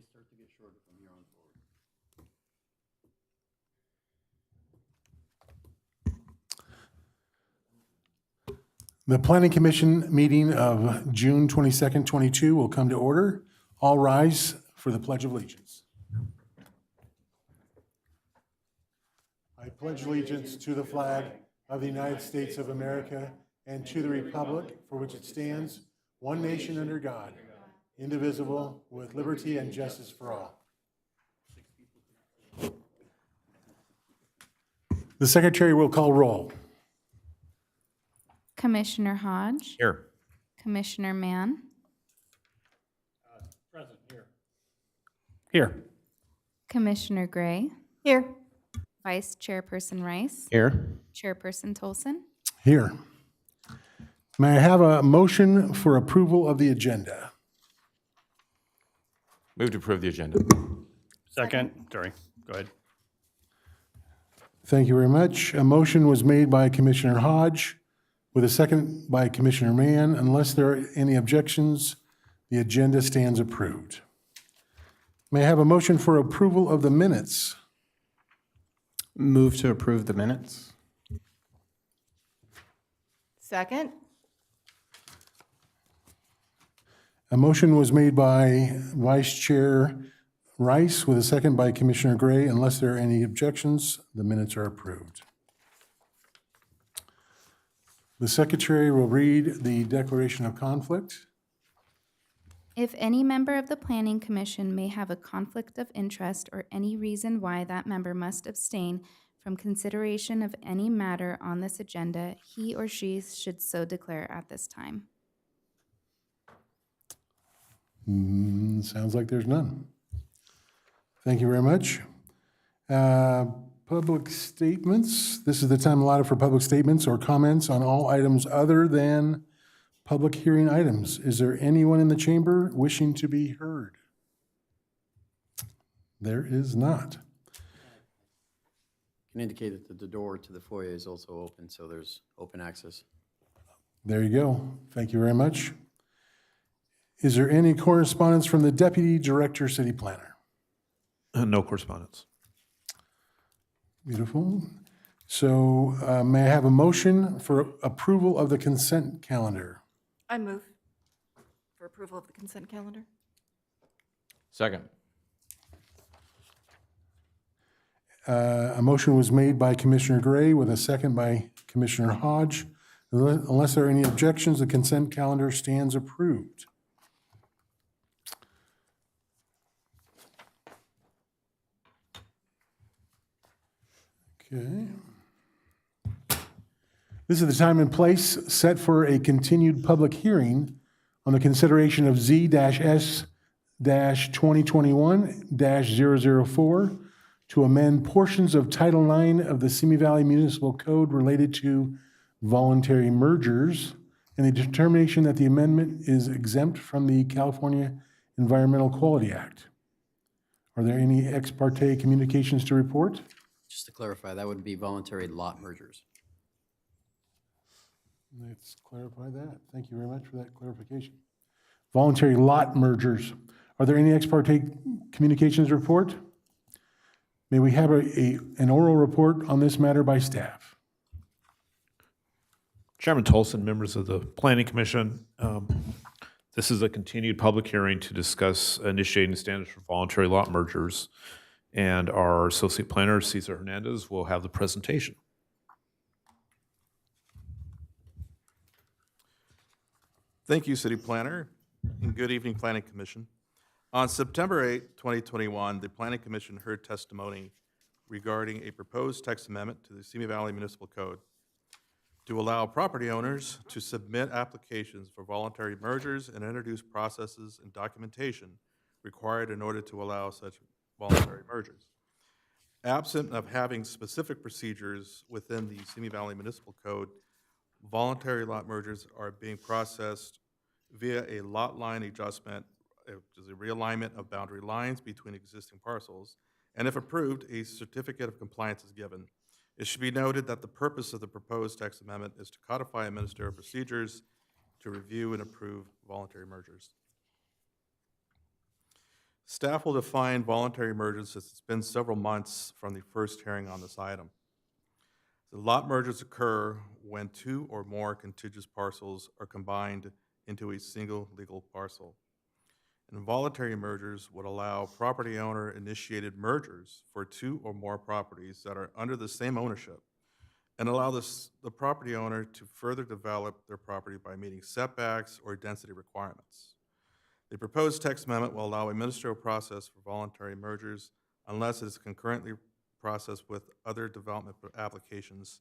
start to get shorter from here on forward. The Planning Commission meeting of June 22nd, 22 will come to order. All rise for the Pledge of Allegiance. I pledge allegiance to the flag of the United States of America and to the republic for which it stands, one nation under God, indivisible, with liberty and justice for all. The Secretary will call roll. Commissioner Hodge. Here. Commissioner Mann. Present here. Here. Commissioner Gray. Here. Vice Chairperson Rice. Here. Chairperson Tolson. Here. May I have a motion for approval of the agenda? Move to approve the agenda. Second. Sorry. Go ahead. Thank you very much. A motion was made by Commissioner Hodge with a second by Commissioner Mann. Unless there are any objections, the agenda stands approved. May I have a motion for approval of the minutes? Move to approve the minutes. Second. A motion was made by Vice Chair Rice with a second by Commissioner Gray. Unless there are any objections, the minutes are approved. The Secretary will read the declaration of conflict. If any member of the Planning Commission may have a conflict of interest or any reason why that member must abstain from consideration of any matter on this agenda, he or she should so declare at this time. Sounds like there's none. Thank you very much. Public statements. This is the time allotted for public statements or comments on all items other than public hearing items. Is there anyone in the chamber wishing to be heard? There is not. Can indicate that the door to the foyer is also open, so there's open access. There you go. Thank you very much. Is there any correspondence from the Deputy Director, City Planner? No correspondence. Beautiful. So may I have a motion for approval of the consent calendar? I move for approval of the consent calendar. Second. A motion was made by Commissioner Gray with a second by Commissioner Hodge. Unless there are any objections, the consent calendar stands approved. Okay. This is the time and place set for a continued public hearing on the consideration of Z-S-2021-004 to amend portions of Title IX of the Simi Valley Municipal Code related to voluntary mergers, and the determination that the amendment is exempt from the California Environmental Quality Act. Are there any ex parte communications to report? Just to clarify, that would be voluntary lot mergers. Let's clarify that. Thank you very much for that clarification. Voluntary lot mergers. Are there any ex parte communications report? May we have an oral report on this matter by staff? Chairman Tolson, members of the Planning Commission, this is a continued public hearing to discuss initiating standards for voluntary lot mergers, and our Associate Planner, Cesar Hernandez, will have the presentation. Thank you, City Planner, and good evening, Planning Commission. On September 8, 2021, the Planning Commission heard testimony regarding a proposed text amendment to the Simi Valley Municipal Code to allow property owners to submit applications for voluntary mergers and introduce processes and documentation required in order to allow such voluntary mergers. Absent of having specific procedures within the Simi Valley Municipal Code, voluntary lot mergers are being processed via a lot line adjustment, which is a realignment of boundary lines between existing parcels, and if approved, a certificate of compliance is given. It should be noted that the purpose of the proposed text amendment is to codify ministerial procedures to review and approve voluntary mergers. Staff will define voluntary mergers since it's been several months from the first hearing on this item. The lot mergers occur when two or more contiguous parcels are combined into a single legal parcel. Involuntary mergers would allow property owner-initiated mergers for two or more properties that are under the same ownership and allow the property owner to further develop their property by meeting setbacks or density requirements. The proposed text amendment will allow a ministerial process for voluntary mergers unless it is concurrently processed with other development applications.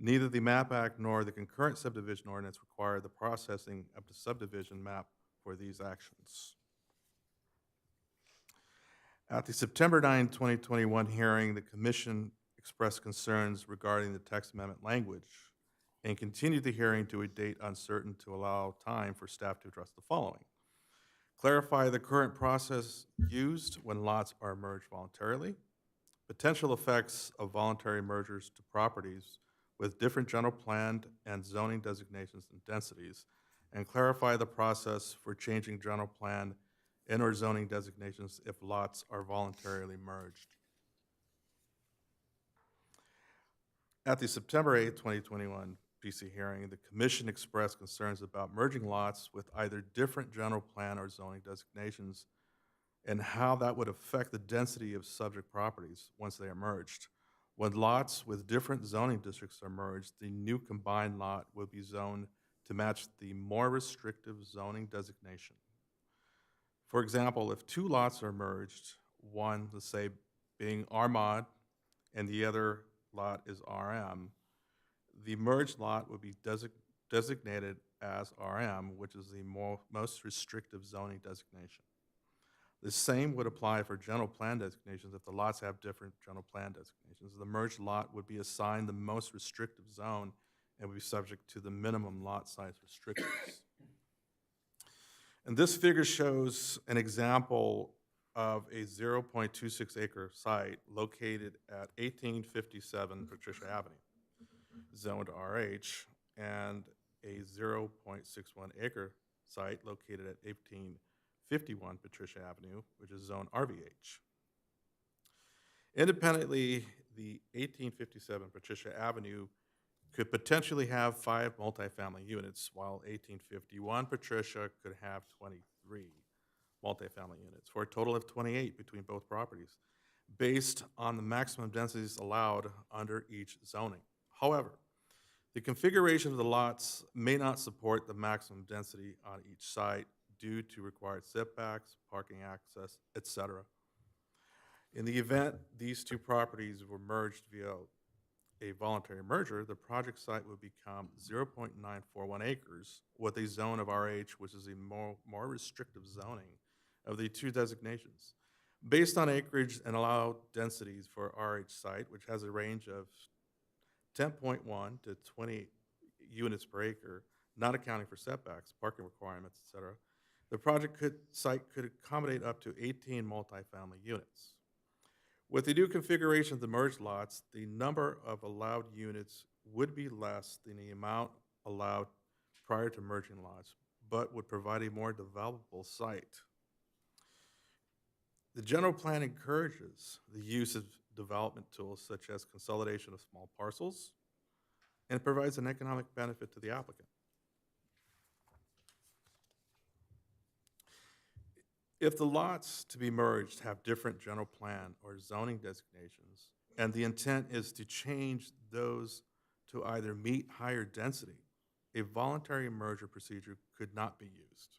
Neither the MAP Act nor the concurrent subdivision ordinance require the processing of the subdivision map for these actions. At the September 9, 2021 hearing, the Commission expressed concerns regarding the text amendment language and continued the hearing to a date uncertain to allow time for staff to address the following. Clarify the current process used when lots are merged voluntarily, potential effects of voluntary mergers to properties with different general plan and zoning designations and densities, and clarify the process for changing general plan and/or zoning designations if lots are voluntarily merged. At the September 8, 2021 PC hearing, the Commission expressed concerns about merging lots with either different general plan or zoning designations and how that would affect the density of subject properties once they are merged. When lots with different zoning districts are merged, the new combined lot will be zoned to match the more restrictive zoning designation. For example, if two lots are merged, one, let's say, being RMOD and the other lot is RM, the merged lot would be designated as RM, which is the most restrictive zoning designation. The same would apply for general plan designations. If the lots have different general plan designations, the merged lot would be assigned the most restrictive zone and would be subject to the minimum lot size restrictions. And this figure shows an example of a 0.26 acre site located at 1857 Patricia Avenue, zoned RH, and a 0.61 acre site located at 1851 Patricia Avenue, which is zoned RVH. Independently, the 1857 Patricia Avenue could potentially have 5 multifamily units, while 1851 Patricia could have 23 multifamily units, for a total of 28 between both properties, based on the maximum densities allowed under each zoning. However, the configuration of the lots may not support the maximum density on each site due to required setbacks, parking access, etc. In the event these two properties were merged via a voluntary merger, the project site would become 0.941 acres with a zone of RH, which is a more restrictive zoning of the two designations. Based on acreage and allowed densities for RH site, which has a range of 10.1 to 20 units per acre, not accounting for setbacks, parking requirements, etc., the site could accommodate up to 18 multifamily units. With the new configuration of the merged lots, the number of allowed units would be less than the amount allowed prior to merging lots, but would provide a more developable site. The general plan encourages the use of development tools such as consolidation of small parcels, and provides an economic benefit to the applicant. If the lots to be merged have different general plan or zoning designations, and the intent is to change those to either meet higher density, a voluntary merger procedure could not be used.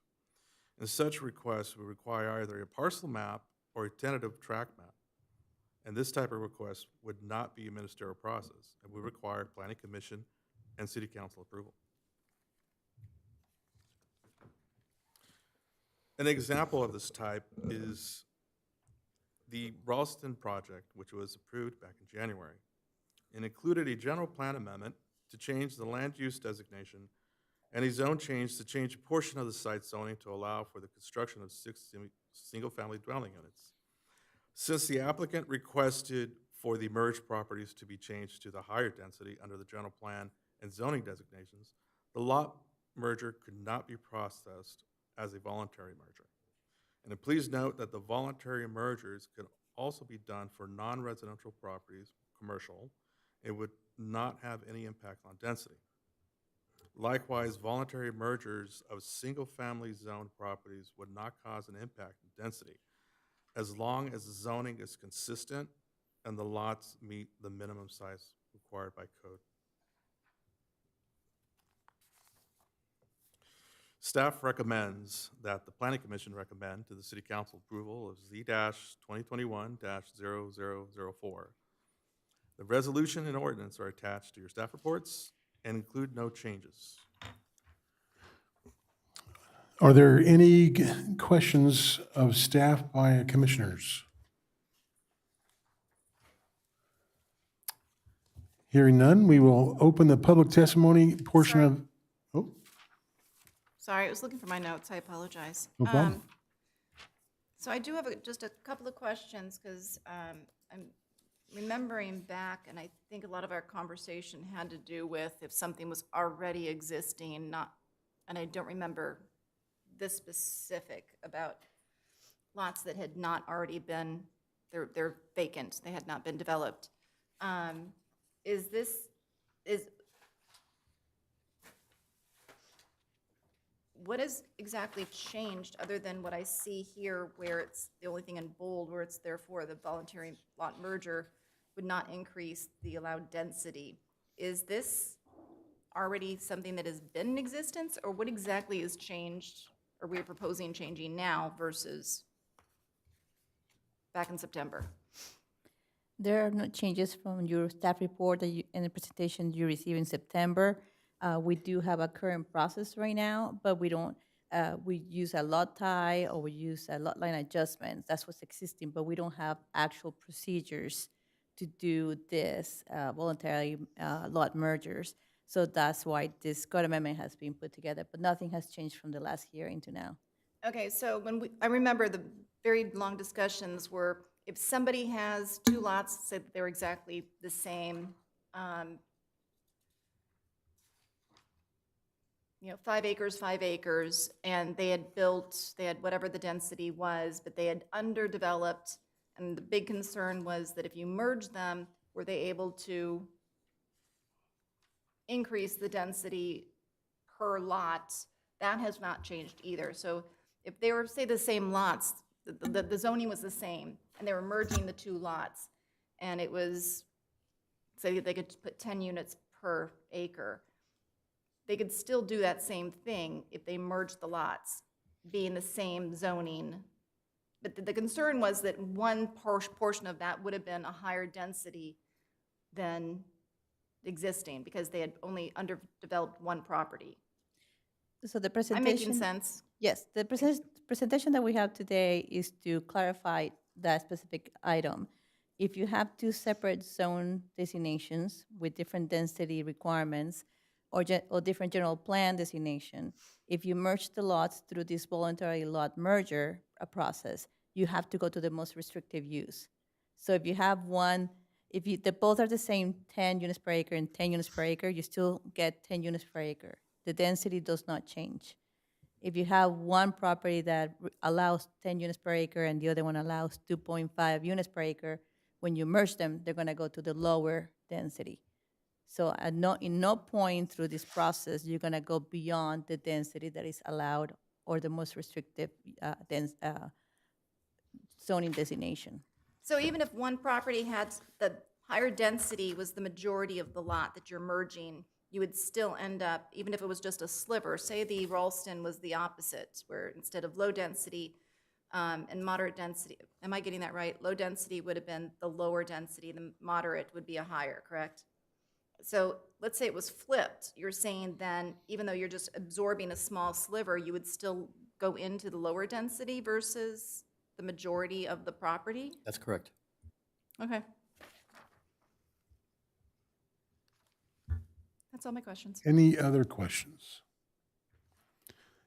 And such requests would require either a parcel map or a tentative tract map. And this type of request would not be a ministerial process and would require Planning Commission and City Council approval. An example of this type is the Ralston project, which was approved back in January, and included a general plan amendment to change the land use designation and a zone change to change a portion of the site zoning to allow for the construction of 6 single-family dwelling units. Since the applicant requested for the merged properties to be changed to the higher density under the general plan and zoning designations, the lot merger could not be processed as a voluntary merger. And please note that the voluntary mergers could also be done for non-residential properties, commercial. It would not have any impact on density. Likewise, voluntary mergers of single-family zoned properties would not cause an impact in density, as long as the zoning is consistent and the lots meet the minimum size required by code. Staff recommends that the Planning Commission recommend to the City Council approval of Z-2021-0004. The resolution and ordinance are attached to your staff reports and include no changes. Are there any questions of staff by commissioners? Hearing none, we will open the public testimony portion Sorry. of, oh, Sorry, I was looking for my notes. I apologize. No problem. So I do have just a couple of questions because I'm remembering back, and I think a lot of our conversation had to do with if something was already existing, not, and I don't remember this specific about lots that had not already been, they're vacant, they had not been developed. What has exactly changed other than what I see here where it's the only thing in bold where it's therefore the voluntary lot merger would not increase the allowed density? Is this already something that has been in existence, or what exactly is changed, or we're proposing changing now versus back in September? There are no changes from your staff report that you, and the presentation you received in September. We do have a current process right now, but we don't, we use a lot tie or we use a lot line adjustments. That's what's existing, but we don't have actual procedures to do this voluntary lot mergers. So that's why this code amendment has been put together, but nothing has changed from the last hearing to now. Okay, so I remember the very long discussions were if somebody has two lots, say that they're exactly the same, 5 acres, and they had whatever the density was, but they had underdeveloped, and the big concern was that if you merge them, were they able to increase the density per lot? That has not changed either. So if they were, say, the same lots, the zoning was the same, and they were merging the two lots, and it was, say they could put 10 units per acre, they could still do that same thing if they merged the lots, being the same zoning. But the concern was that one portion of that would have been a higher density than existing because they had only underdeveloped one property. So the I'm presentation. making sense. Yes, the presentation that we have today is to clarify that specific item. If you have two separate zone designations with different density requirements or different general plan designation, if you merge the lots through this voluntary lot merger process, you have to go to the most restrictive use. So if you have one, if both are the same 10 units per acre and 10 units per acre, you still get 10 units per acre. The density does not change. If you have one property that allows 10 units per acre and the other one allows 2.5 units per acre, when you merge them, they're gonna go to the lower density. So in no point through this process, you're gonna go beyond the density that is allowed or the most restrictive zoning designation. So even if one property had the higher density was the majority of the lot that you're merging, you would still end up, even if it was just a sliver, say the Ralston was the opposite, where instead of low density and moderate density, am I getting that right? Low density would have been the lower density, the moderate would be a higher, correct? So let's say it was flipped. You're saying then, even though you're just absorbing a small sliver, you would still go into the lower density versus the majority of the property? That's correct. Okay. That's all my questions. any other questions?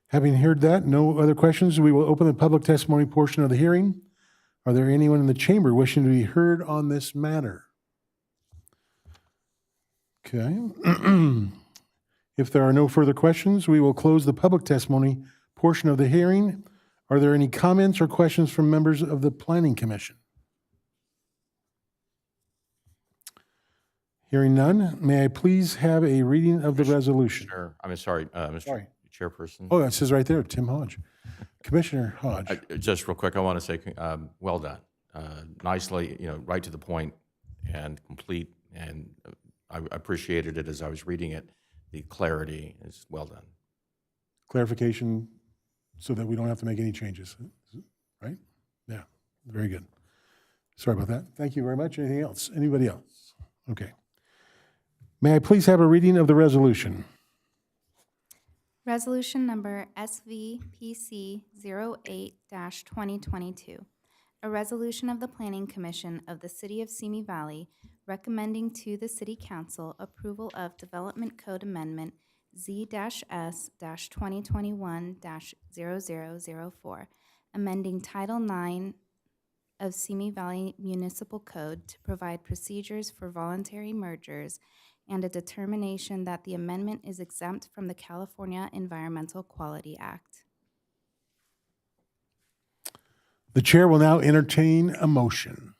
Having heard that, no other questions, we will open the public testimony portion of the hearing. Are there anyone in the chamber wishing to be heard on this matter? Okay. If there are no further questions, we will close the public testimony portion of the hearing. Are there any comments or questions from members of the Planning Commission? Hearing none, may I please have a reading of the resolution? Sure. I'm sorry, Mr. Sorry. Chairperson. Oh, it says right there, Tim Hodge. Commissioner Hodge. Just real quick, I want to say, well done. Nicely, right to the point and complete, and I appreciated it as I was reading it. The clarity is well done. Clarification so that we don't have to make any changes, right? Yeah, very good. Sorry about that. Thank you very much. Anything else? Anybody else? Okay. May I please have a reading of the resolution? Resolution number SVPC 08-2022. A resolution of the Planning Commission of the City of Simi Valley recommending to the City Council approval of Development Code Amendment Z-S-2021-0004, amending Title IX of Simi Valley Municipal Code to provide procedures for voluntary mergers and a determination that the amendment is exempt from the California Environmental Quality Act. The chair will now entertain a motion.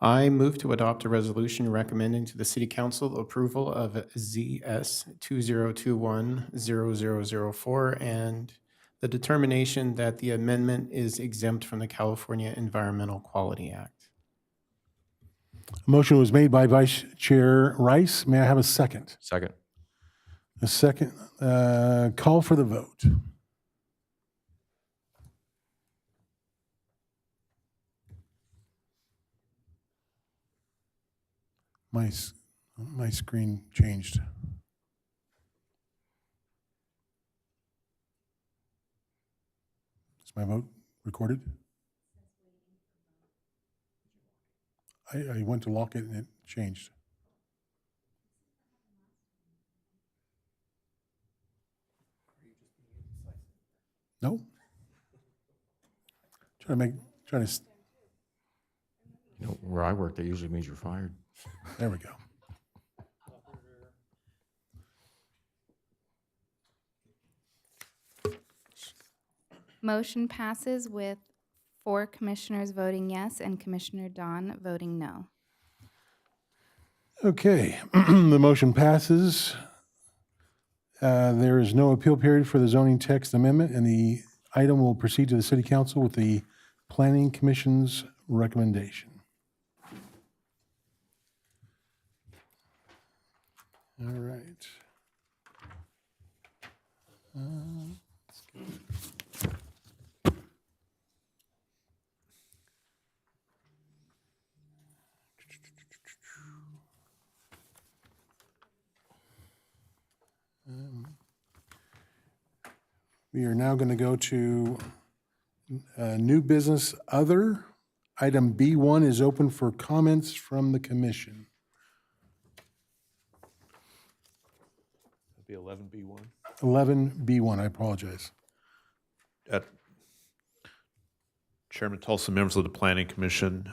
I move to adopt a resolution recommending to the City Council approval of ZS 2021-0004 and the determination that the amendment is exempt from the California Environmental Quality Act. A motion was made by Vice Chair Rice. May I have a second? Second. A second. Call for the vote. My screen changed. Is my vote recorded? I went to lock it and it changed. No? Trying to, Where I work, that usually means you're fired. there we go. Motion passes with 4 commissioners voting yes and Commissioner Don voting no. Okay, the motion passes. There is no appeal period for the zoning text amendment, and the item will proceed to the City Council with the Planning Commission's recommendation. All right. We are now going to go to new business other. Item B1 is open for comments from the commission. That'd be 11B1. 11B1, I apologize. Chairman Tulsa, members of the Planning Commission,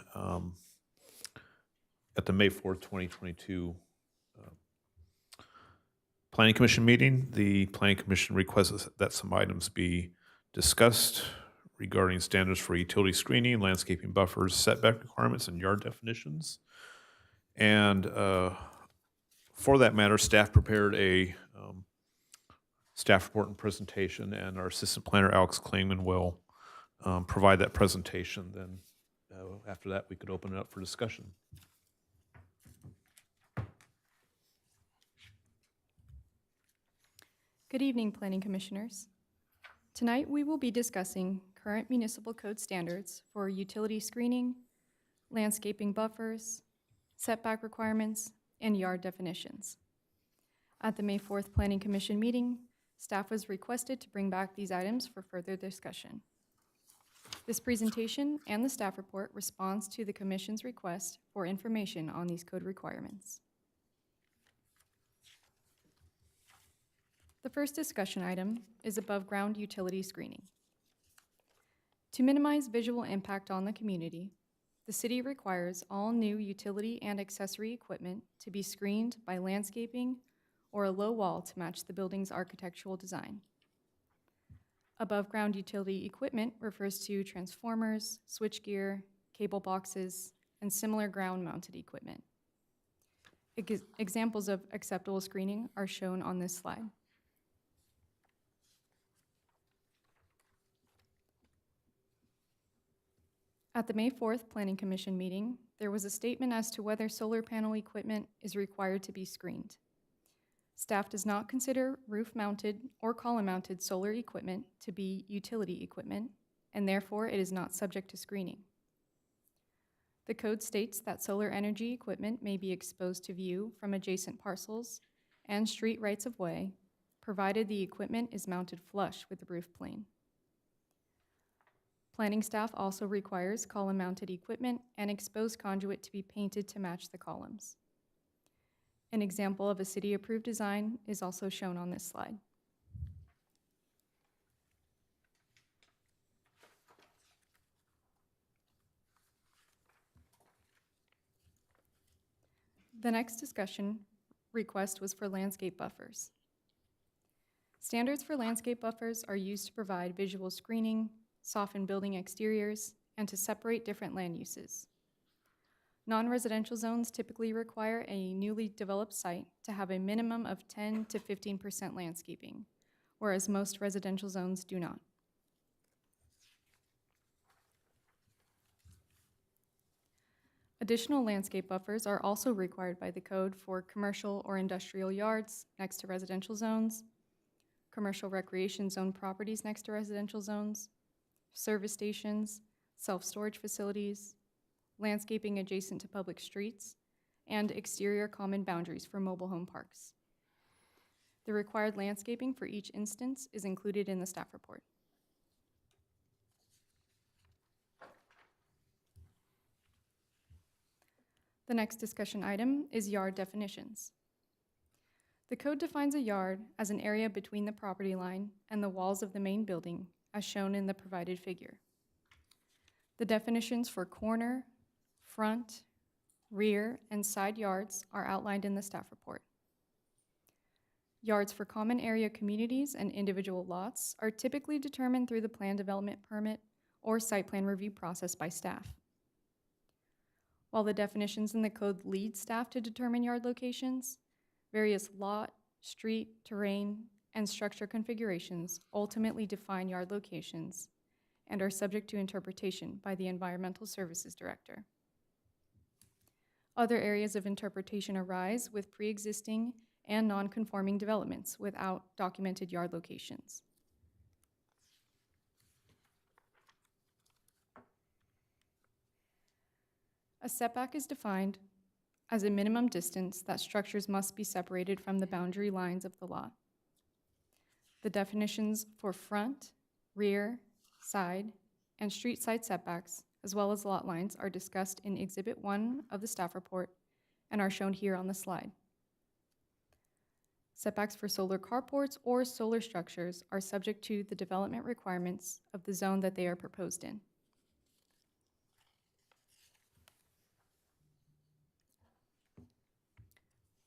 at the May 4th, 2022 Planning Commission meeting, the Planning Commission requests that some items be discussed regarding standards for utility screening, landscaping buffers, setback requirements, and yard definitions. And for that matter, staff prepared a staff report and presentation, and our Assistant Planner, Alex Klingman, will provide that presentation. Then after that, we could open it up for discussion. Good evening, Planning Commissioners. Tonight, we will be discussing current municipal code standards for utility screening, landscaping buffers, setback requirements, and yard definitions. At the May 4th Planning Commission meeting, staff was requested to bring back these items for further discussion. This presentation and the staff report responds to the Commission's request for information on these code requirements. The first discussion item is above-ground utility screening. To minimize visual impact on the community, the city requires all new utility and accessory equipment to be screened by landscaping or a low wall to match the building's architectural design. Above-ground utility equipment refers to transformers, switchgear, cable boxes, and similar ground-mounted equipment. Examples of acceptable screening are shown on this slide. At the May 4th Planning Commission meeting, there was a statement as to whether solar panel equipment is required to be screened. Staff does not consider roof-mounted or column-mounted solar equipment to be utility equipment, and therefore it is not subject to screening. The code states that solar energy equipment may be exposed to view from adjacent parcels and street rights-of-way, provided the equipment is mounted flush with the roof plane. Planning staff also requires column-mounted equipment and exposed conduit to be painted to match the columns. An example of a city-approved design is also shown on this slide. The next discussion request was for landscape buffers. Standards for landscape buffers are used to provide visual screening, soften building exteriors, and to separate different land uses. Non-residential zones typically require a newly developed site to have a minimum of 10 to 15% landscaping, whereas most residential zones do not. Additional landscape buffers are also required by the code for commercial or industrial yards next to residential zones, commercial recreation zone properties next to residential zones, service stations, self-storage facilities, landscaping adjacent to public streets, and exterior common boundaries for mobile home parks. The required landscaping for each instance is included in the staff report. The next discussion item is yard definitions. The code defines a yard as an area between the property line and the walls of the main building, as shown in the provided figure. The definitions for corner, front, rear, and side yards are outlined in the staff report. Yards for common area communities and individual lots are typically determined through the plan development permit or site plan review process by staff. While the definitions in the code lead staff to determine yard locations, various lot, street, terrain, and structure configurations ultimately define yard locations and are subject to interpretation by the Environmental Services Director. Other areas of interpretation arise with pre-existing and non-conforming developments without documented yard locations. A setback is defined as a minimum distance that structures must be separated from the boundary lines of the lot. The definitions for front, rear, side, and street side setbacks, as well as lot lines, are discussed in Exhibit 1 of the staff report and are shown here on the slide. Setbacks for solar carports or solar structures are subject to the development requirements of the zone that they are proposed in.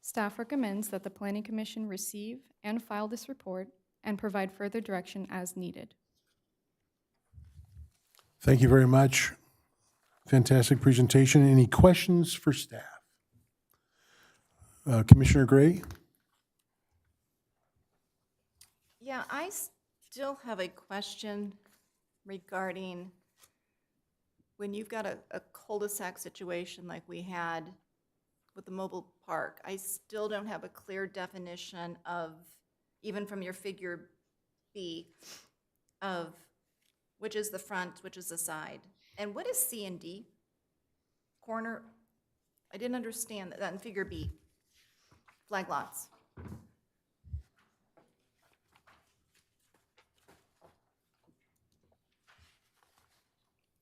Staff recommends that the Planning Commission receive and file this report and provide further direction as needed. Thank you very much. Fantastic presentation. Any questions for staff? Commissioner Gray? Yeah, I still have a question regarding when you've got a cul-de-sac situation like we had with the mobile park. I still don't have a clear definition of, even from your figure B, of which is the front, which is the side. And what is C and D? Corner, I didn't understand that in figure B. Flag lots.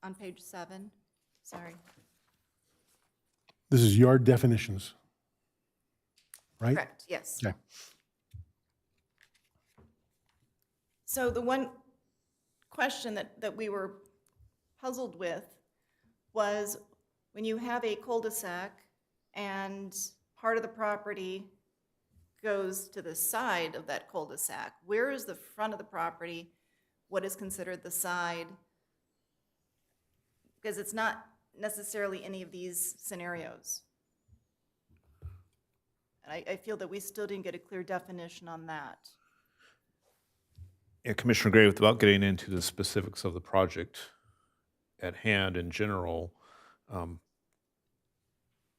On page 7, sorry. This is yard definitions, right? Correct, yes. Okay. So the one question that we were puzzled with was when you have a cul-de-sac and part of the property goes to the side of that cul-de-sac, where is the front of the property? what is considered the side, because it's not necessarily any of these scenarios. And I feel that we still didn't get a clear definition on that. Yeah, Commissioner Gray, without getting into the specifics of the project at hand in general,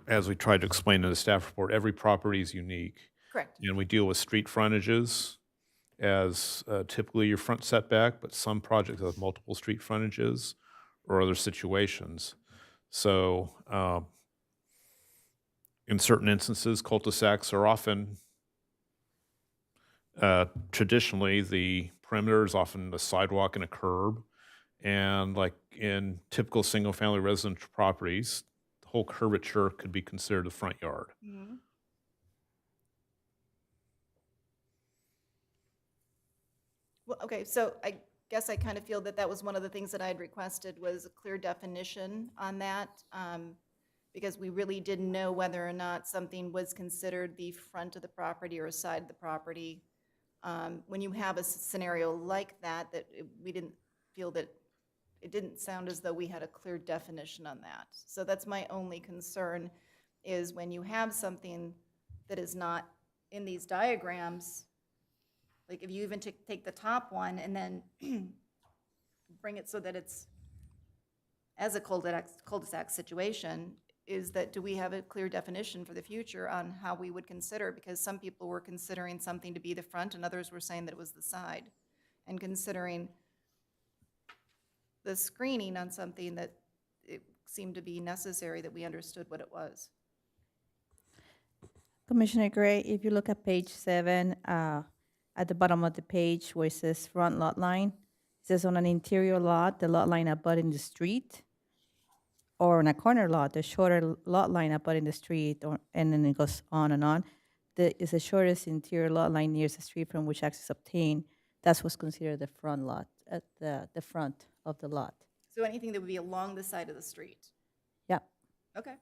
as we tried to explain in the staff report, every property is unique. Correct. And we deal with street frontages as typically your front setback, but some projects have multiple street frontages or other situations. So in certain instances, cul-de-sacs are often, traditionally, the perimeter is often a sidewalk and a curb. And like in typical single-family residential properties, the whole curvature could be considered the front yard. Well, okay, so I guess I kind of feel that that was one of the things that I had requested was a clear definition on that, because we really didn't know whether or not something was considered the front of the property or a side of the property. When you have a scenario like that, we didn't feel that, it didn't sound as though we had a clear definition on that. So that's my only concern, is when you have something that is not in these diagrams, like if you even take the top one and then bring it so that it's as a cul-de-sac situation, is that, do we have a clear definition for the future on how we would consider? Because some people were considering something to be the front and others were saying that it was the side. And considering the screening on something, that it seemed to be necessary that we understood what it was. Commissioner Gray, if you look at page 7, at the bottom of the page where it says front lot line, it says on an interior lot, the lot line abutting the street, or on a corner lot, the shorter lot line abutting the street, and then it goes on and on. Is the shortest interior lot line nearest the street from which access obtained. That's what's considered the front lot, at the front of the lot. So anything that would be along the side of the street? Yeah. Okay.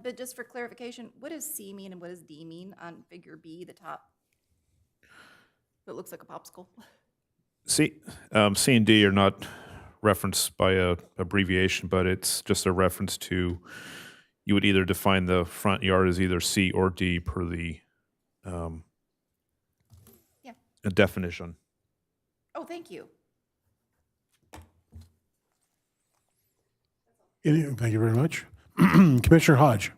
But just for clarification, what does C mean and what does D mean on figure B, the top? It looks like a popsicle. C and D are not referenced by a abbreviation, but it's just a reference to, you would either define the front yard as either C or D per the definition. Oh, thank you. Thank you very much. Commissioner Hodge.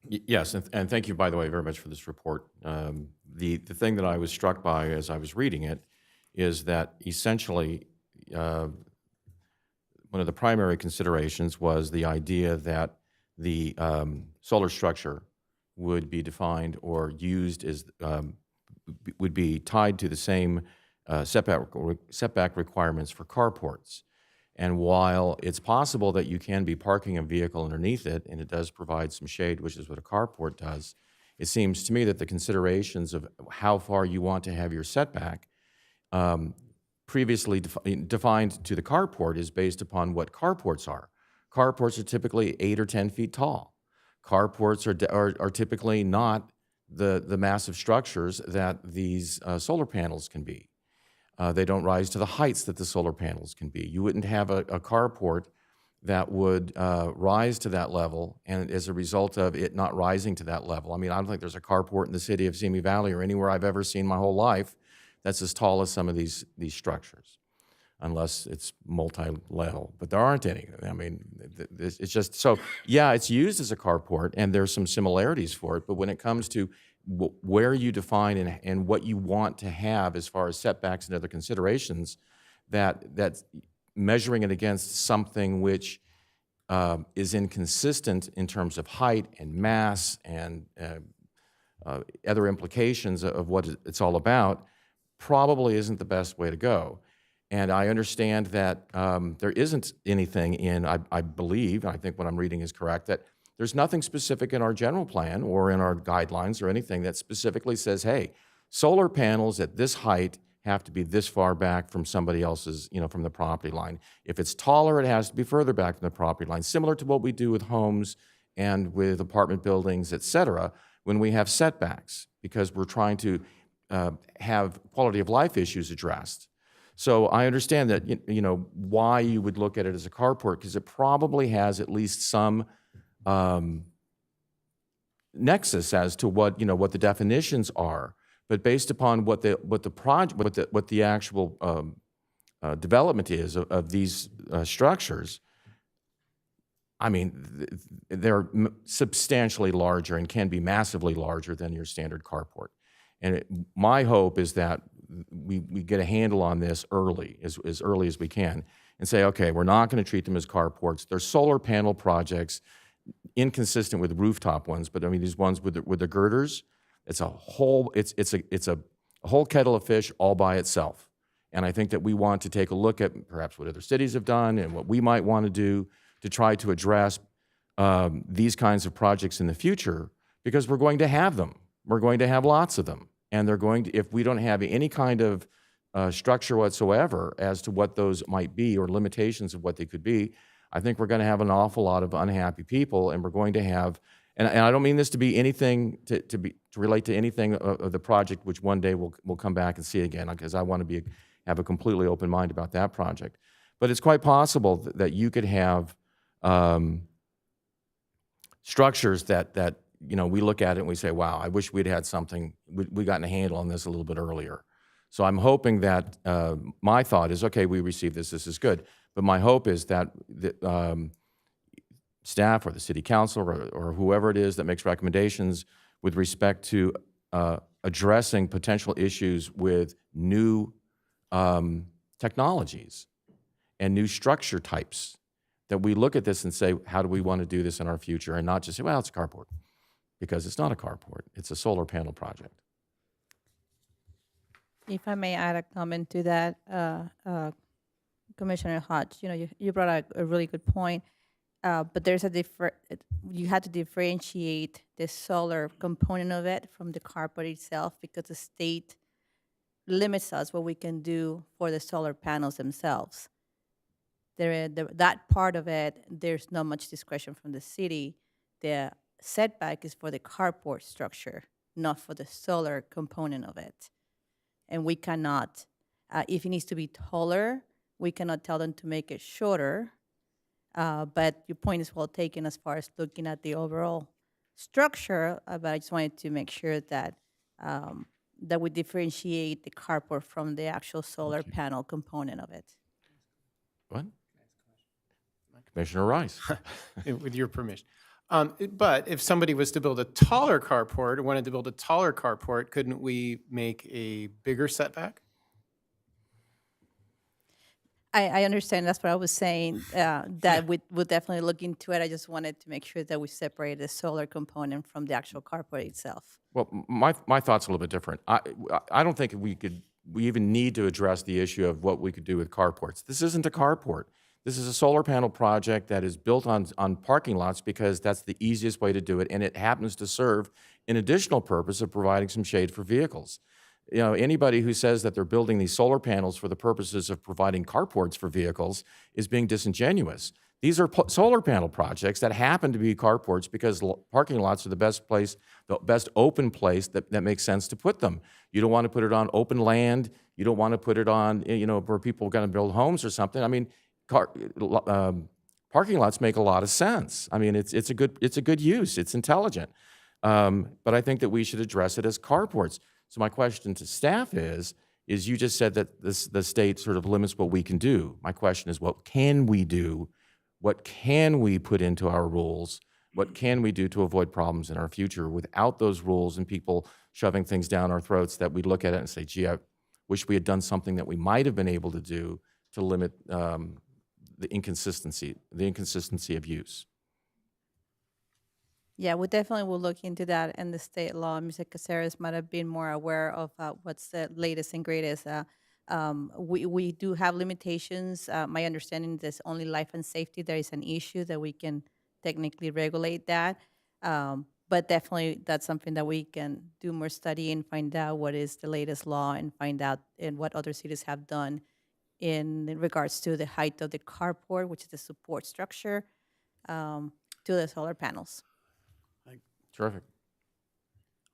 Yes, and thank you, by the way, very much for this report. The thing that I was struck by as I was reading it is that essentially one of the primary considerations was the idea that the solar structure would be defined or used as, would be tied to the same setback requirements for carports. And while it's possible that you can be parking a vehicle underneath it, and it does provide some shade, which is what a carport does, it seems to me that the considerations of how far you want to have your setback previously defined to the carport is based upon what carports are. Carports are typically 8 or 10 feet tall. Carports are typically not the massive structures that these solar panels can be. They don't rise to the heights that the solar panels can be. You wouldn't have a carport that would rise to that level, and as a result of it not rising to that level. I mean, I don't think there's a carport in the city of Simi Valley or anywhere I've ever seen my whole life that's as tall as some of these structures, unless it's multi-level. But there aren't any. I mean, it's just, so yeah, it's used as a carport, and there's some similarities for it, but when it comes to where you define and what you want to have as far as setbacks and other considerations, that's measuring it against something which is inconsistent in terms of height and mass and other implications of what it's all about, probably isn't the best way to go. And I understand that there isn't anything in, I believe, and I think what I'm reading is correct, that there's nothing specific in our general plan or in our guidelines or anything that specifically says, hey, solar panels at this height have to be this far back from somebody else's, from the property line. If it's taller, it has to be further back from the property line, similar to what we do with homes and with apartment buildings, et cetera, when we have setbacks, because we're trying to have quality of life issues addressed. So I understand that, why you would look at it as a carport, because it probably has at least some nexus as to what the definitions are. But based upon what the actual development is of these structures, I mean, they're substantially larger and can be massively larger than your standard carport. And my hope is that we get a handle on this early, as early as we can, and say, okay, we're not going to treat them as carports. They're solar panel projects, inconsistent with rooftop ones, but I mean these ones with the girders, it's a whole kettle of fish all by itself. And I think that we want to take a look at perhaps what other cities have done and what we might want to do to try to address these kinds of projects in the future, because we're going to have them. We're going to have lots of them. And they're going to, if we don't have any kind of structure whatsoever as to what those might be or limitations of what they could be, I think we're going to have an awful lot of unhappy people, and we're going to have, and I don't mean this to be anything, to relate to anything of the project, which one day we'll come back and see again, because I want to have a completely open mind about that project. But it's quite possible that you could have structures that we look at it and we say, wow, I wish we'd had something, we'd gotten a handle on this a little bit earlier. So I'm hoping that, my thought is, okay, we received this is good. But my hope is that the staff or the city council or whoever it is that makes recommendations with respect to addressing potential issues with new technologies and new structure types, that we look at this and say, how do we want to do this in our future, and not just say, well, it's a carport, because it's not a carport. It's a solar panel project. If I may add a comment to that, Commissioner Hodge, you brought a really good point, but there's you have to differentiate the solar component of it from the carport itself, because the state limits us what we can do for the solar panels themselves. That part of it, there's not much discretion from the city. The setback is for the carport structure, not for the solar component of it. And we cannot, if it needs to be taller, we cannot tell them to make it shorter. But your point is well taken as far as looking at the overall structure. But I just wanted to make sure that that we differentiate the carport from the actual solar panel component of it. What? Commissioner Rice. With your permission. But if somebody was to build a taller carport or wanted to build a taller carport, couldn't we make a bigger setback? I understand. That's what I was saying, that we'll definitely look into it. I just wanted to make sure that we separate the solar component from the actual carport itself. Well, my thought's a little bit different. I don't think we even need to address the issue of what we could do with carports. This isn't a carport. This is a solar panel project that is built on parking lots, because that's the easiest way to do it, and it happens to serve an additional purpose of providing some shade for vehicles. Anybody who says that they're building these solar panels for the purposes of providing carports for vehicles is being disingenuous. These are solar panel projects that happen to be carports because parking lots are the best place, the best open place that makes sense to put them. You don't want to put it on open land. You don't want to put it on, where people are going to build homes or something. I mean, parking lots make a lot of sense. I mean, it's a good use. It's intelligent. But I think that we should address it as carports. So my question to staff is you just said that the state sort of limits what we can do. My question is, what can we do? What can we put into our rules? What can we do to avoid problems in our future without those rules and people shoving things down our throats that we look at it and say, gee, I wish we had done something that we might have been able to do to limit the inconsistency of use. Yeah, we definitely will look into that, and the state law. Mr. Caceres might have been more aware of what's the latest and greatest. We do have limitations. My understanding is only life and safety. There is an issue that we can technically regulate that. But definitely that's something that we can do more study and find out what is the latest law and find out and what other cities have done in regards to the height of the carport, which is the support structure, to the solar panels. Terrific.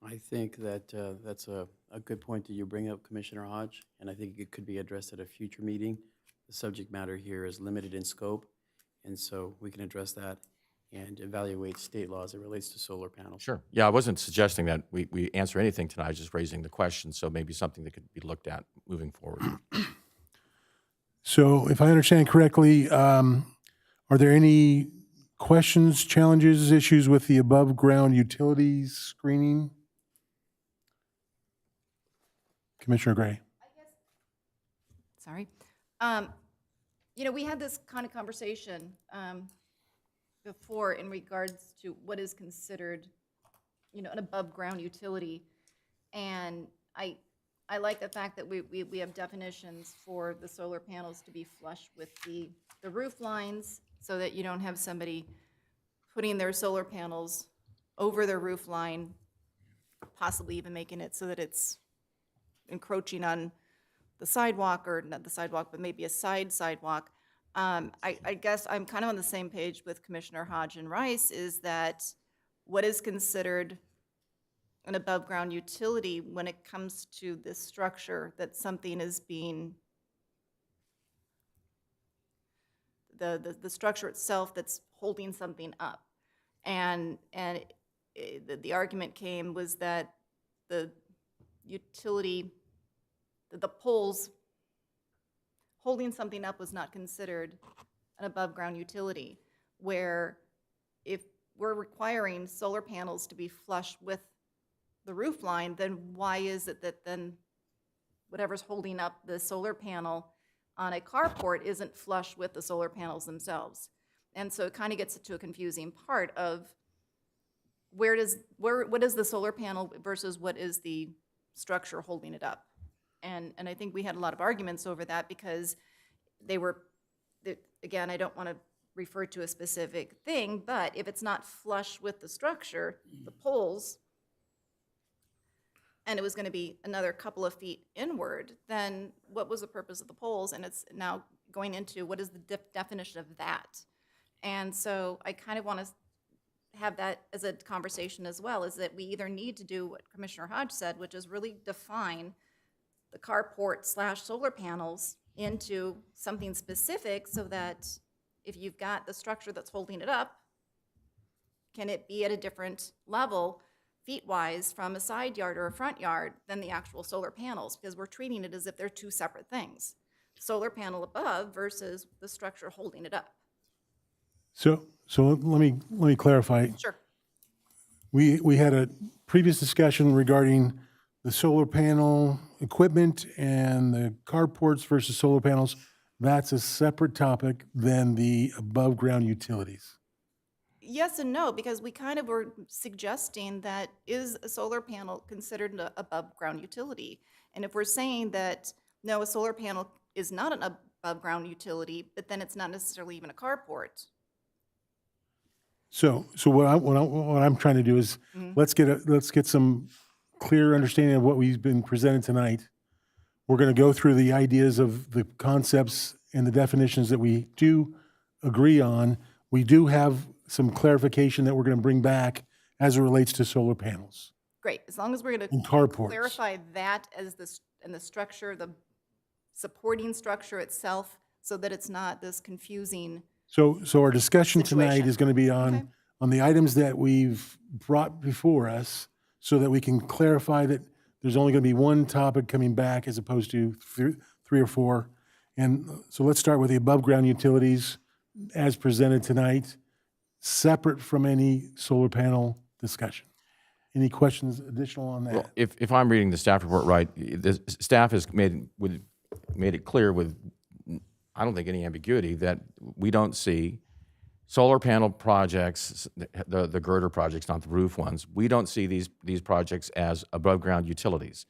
I think that that's a good point that you bring up, Commissioner Hodge, and I think it could be addressed at a future meeting. The subject matter here is limited in scope, and so we can address that and evaluate state law as it relates to solar panels. Sure. Yeah, I wasn't suggesting that we answer anything tonight, I was just raising the question, so maybe something that could be looked at moving forward. So if I understand correctly, are there any questions, challenges, issues with the above-ground utilities screening? Commissioner Gray. Sorry. We had this kind of conversation before in regards to what is considered, an above-ground utility. And I like the fact that we have definitions for the solar panels to be flush with the roof lines, so that you don't have somebody putting their solar panels over their roof line, possibly even making it so that it's encroaching on the sidewalk, or not the sidewalk, but maybe a sidewalk. I guess I'm kind of on the same page with Commissioner Hodge and Rice, is that what is considered an above-ground utility when it comes to this structure, that something is being, the structure itself that's holding something up. And the argument was that the utility, the poles holding something up was not considered an above-ground utility, where if we're requiring solar panels to be flush with the roof line, then why is it that then whatever's holding up the solar panel on a carport isn't flush with the solar panels themselves? And so it kind of gets to a confusing part of what is the solar panel versus what is the structure holding it up. And I think we had a lot of arguments over that, because again, I don't want to refer to a specific thing, but if it's not flush with the structure, the poles, and it was going to be another couple of feet inward, then what was the purpose of the poles? And it's now going into what is the definition of that? And so I kind of want to have that as a conversation as well, is that we either need to do what Commissioner Hodge said, which is really define the carport / solar panels into something specific, so that if you've got the structure that's holding it up, can it be at a different level feet-wise from a side yard or a front yard than the actual solar panels? Because we're treating it as if they're two separate things. Solar panel above versus the structure holding it up. So let me clarify. Sure. We had a previous discussion regarding the solar panel equipment and the carports versus solar panels. That's a separate topic than the above-ground utilities. Yes and no, because we kind of were suggesting that, is a solar panel considered an above-ground utility? And if we're saying that, no, a solar panel is not an above-ground utility, but then it's not necessarily even a carport. So what I'm trying to do is, let's get some clear understanding of what we've been presented tonight. We're going to go through the ideas of the concepts and the definitions that we do agree on. We do have some clarification that we're going to bring back as it relates to solar panels Great, as long as we're going and to carports. clarify that as the structure, the supporting structure itself, so that it's not this confusing. So our discussion tonight Situation. is going to be on, Okay. on the items that we've brought before us, so that we can clarify that there's only going to be one topic coming back as opposed to three or four. And so let's start with the above-ground utilities as presented tonight, separate from any solar panel discussion. Any questions additional on that? Well, if I'm reading the staff report right, the staff has made it clear with, I don't think any ambiguity, that we don't see solar panel projects, the girder projects, not the roof ones, we don't see these projects as above-ground utilities,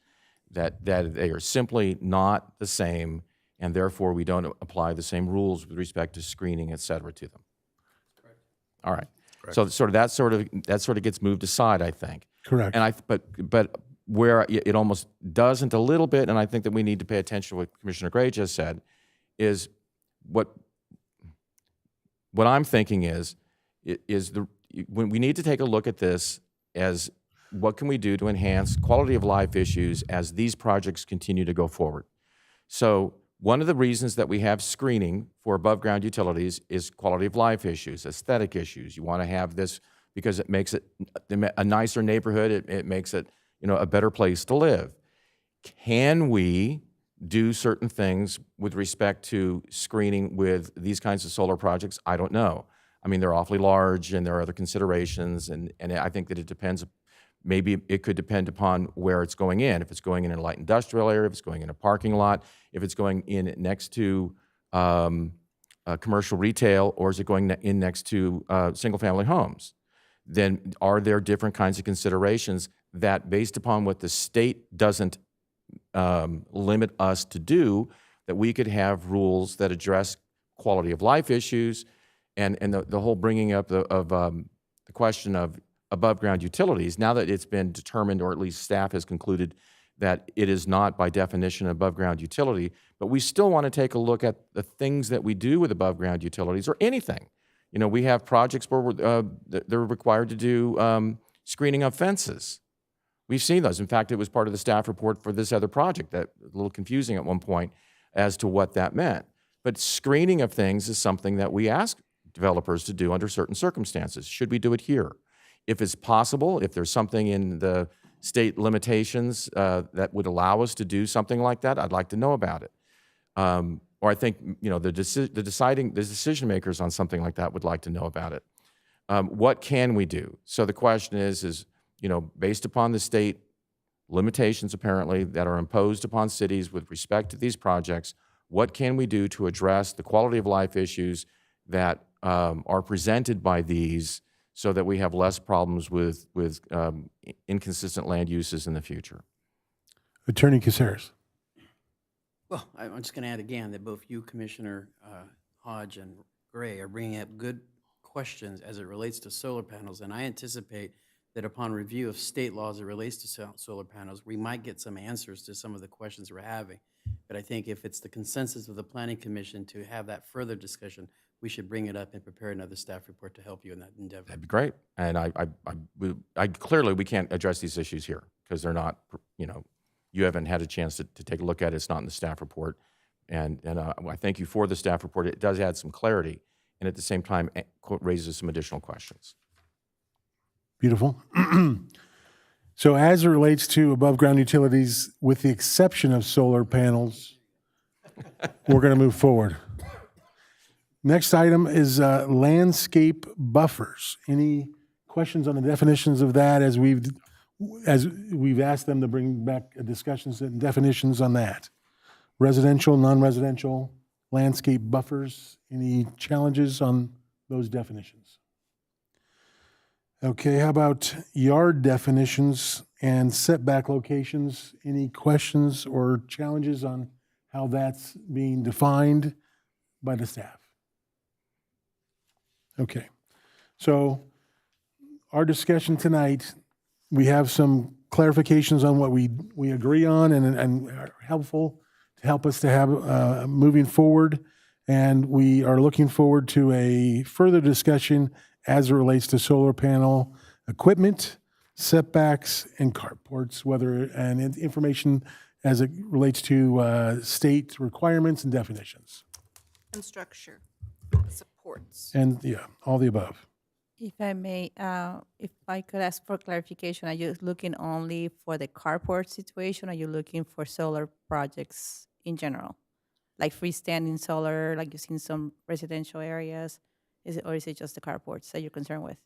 that they are simply not the same, and therefore we don't apply the same rules with respect to screening, et cetera, to them. Correct. All right. So that sort of gets moved aside, I think. Correct. And but where it almost doesn't a little bit, and I think that we need to pay attention to what Commissioner Gray just said, is what I'm thinking is when we need to take a look at this as what can we do to enhance quality of life issues as these projects continue to go forward? So one of the reasons that we have screening for above-ground utilities is quality of life issues, aesthetic issues. You want to have this because it makes it a nicer neighborhood. It makes it, a better place to live. Can we do certain things with respect to screening with these kinds of solar projects? I don't know. I mean, they're awfully large, and there are other considerations, and I think that it depends. Maybe it could depend upon where it's going in. If it's going in a light industrial area, if it's going in a parking lot, if it's going in next to commercial retail, or is it going in next to single-family homes? Then are there different kinds of considerations that, based upon what the state doesn't limit us to do, that we could have rules that address quality of life issues, and the whole bringing up of the question of above-ground utilities, now that it's been determined, or at least staff has concluded, that it is not by definition an above-ground utility, but we still want to take a look at the things that we do with above-ground utilities, or anything. We have projects where they're required to do screening of fences. We've seen those. In fact, it was part of the staff report for this other project, that a little confusing at one point as to what that meant. But screening of things is something that we ask developers to do under certain circumstances. Should we do it here? If it's possible, if there's something in the state limitations that would allow us to do something like that, I'd like to know about it. Or I think the decision makers on something like that would like to know about it. What can we do? So the question is based upon the state limitations apparently that are imposed upon cities with respect to these projects, what can we do to address the quality of life issues that are presented by these, so that we have less problems with inconsistent land uses in the future? Attorney Caceres. Well, I'm just going to add again that both you, Commissioner Hodge, and Gray are bringing up good questions as it relates to solar panels, and I anticipate that upon review of state laws as it relates to solar panels, we might get some answers to some of the questions we're having. But I think if it's the consensus of the Planning Commission to have that further discussion, we should bring it up and prepare another staff report to help you in that endeavor. That'd be great. And I clearly, we can't address these issues here because they're not, you haven't had a chance to take a look at it. It's not in the staff report. And I thank you for the staff report. It does add some clarity, and at the same time raises some additional questions. Beautiful. So as it relates to above-ground utilities, with the exception of solar panels, we're going to move forward. Next item is landscape buffers. Any questions on the definitions of that, as we've asked them to bring back discussions and definitions on that? Residential, non-residential, landscape buffers. Any challenges on those definitions? Okay, how about yard definitions and setback locations? Any questions or challenges on how that's being defined by the staff? Okay, so our discussion tonight, we have some clarifications on what we agree on and are helpful to help us to have moving forward. And we are looking forward to a further discussion as it relates to solar panel equipment, setbacks, and carports, and information as it relates to state requirements and definitions. And structure, supports. And yeah, all the above. If I may, if I could ask for clarification, are you looking only for the carport situation? Or are you looking for solar projects in general? Like freestanding solar, like you see in some residential areas? Or is it just the carports that you're concerned with?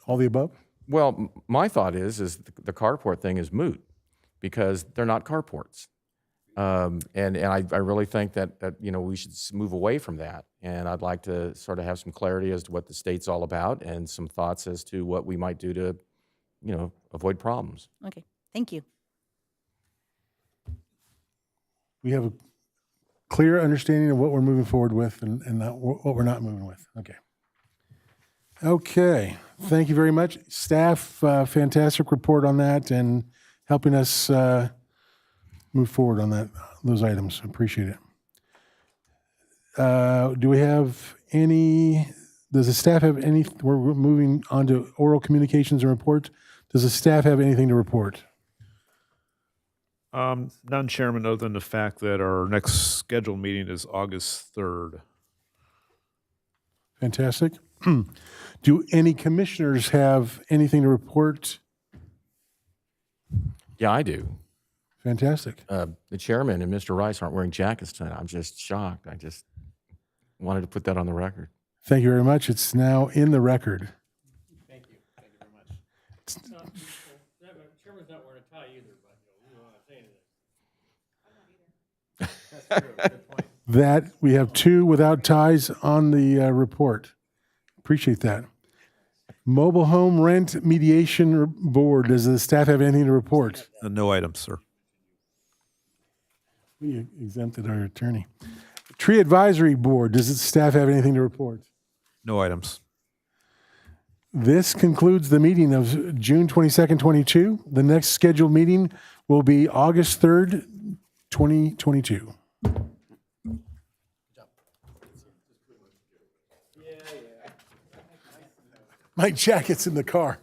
All the above? Well, my thought is the carport thing is moot because they're not carports. And I really think that we should move away from that. And I'd like to sort of have some clarity as to what the state's all about and some thoughts as to what we might do to, avoid problems. Okay, thank you. We have a clear understanding of what we're moving forward with and what we're not moving with. Okay. Okay, thank you very much. Staff, fantastic report on that and helping us move forward on those items. Appreciate it. Do we have any, does the staff have any, we're moving on to oral communications and report. Does the staff have anything to report? None, Chairman, other than the fact that our next scheduled meeting is August 3rd. Fantastic. Do any commissioners have anything to report? Yeah, I do. Fantastic. The chairman and Mr. Rice aren't wearing jackets tonight. I'm just shocked. I just wanted to put that on the record. Thank you very much. It's now in the record. Thank you very much. Chairman's not wearing a tie either, but you don't want to say anything. That's true, good point. That, we have two without ties on the report. Appreciate that. Mobile Home Rent Mediation Board, does the staff have anything to report? No items, sir. We exempted our attorney. Tree Advisory Board, does the staff have anything to report? No items. This concludes the meeting of June 22nd, 22. The next scheduled meeting will be August 3rd, 2022. My jacket's in the car.